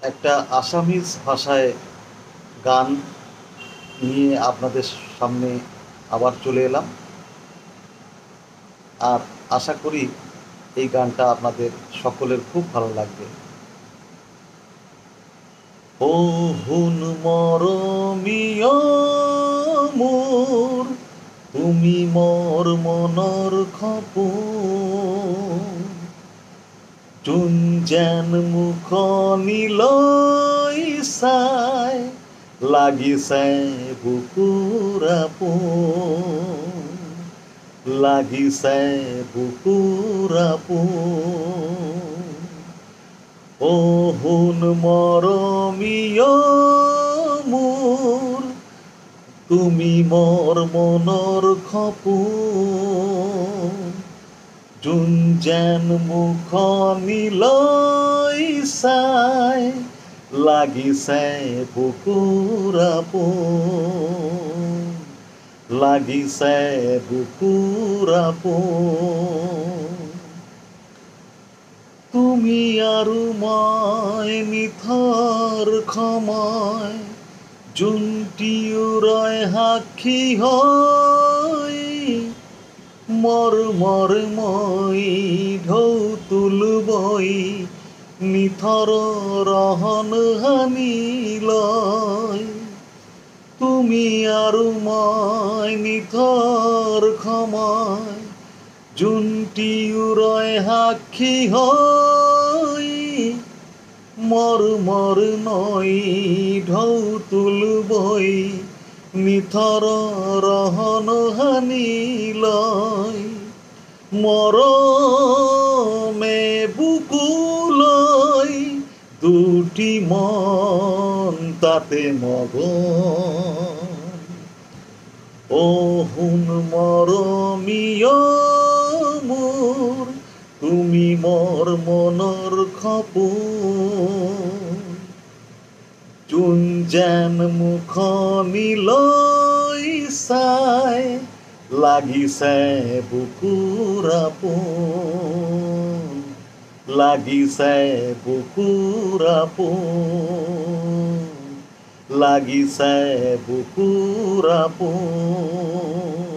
একটা আসামিজ ভাষায় গান নিয়ে আপনাদের সামনে আবার চলে এলাম। আর আশা করি এই গানটা আপনাদের সকলের খুব ভালো লাগবে। ও হুন মরমিয় মোর, তুমি মোর মনৰ খপোন, যোন যেন মুখনি লৈ চাই লাগিছে বুকুৰ আপোন, লাগিছে বুকুৰ আপোন। ও হুন মৰমীয় মোৰ, তুমি মোৰ মনৰ সপোন, যোন যেন মুখনি লৈ চাই লাগিছে বুকুৰ আপোন, লাগিছে বুকুৰ আপোন। তুমি আৰু মই নিথৰ সময়, যোনটি উৰাই সাক্ষী হৈ, মৰমৰ মই ঢৌ তুলবই নিথৰ ৰহন হানি লয়। তুমি আৰু মই নিথৰ সময়, যোনটি উৰাই সাক্ষী হৈ, মৰমৰ নৈ ঢৌ তুলবই নিথৰ ৰহন হানি লয়। মৰমে বুকুলৈ দুটি মন তাতে মগন। ও হুন মৰমীয় মোৰ, তুমি মোৰ মনৰ সপোন, যোন যেন মুখনি লৈ চাই লাগিছে বুকুৰ আপোন, লাগিছে বুকুৰ আপোন, লাগিছে বুকুৰ আপোন।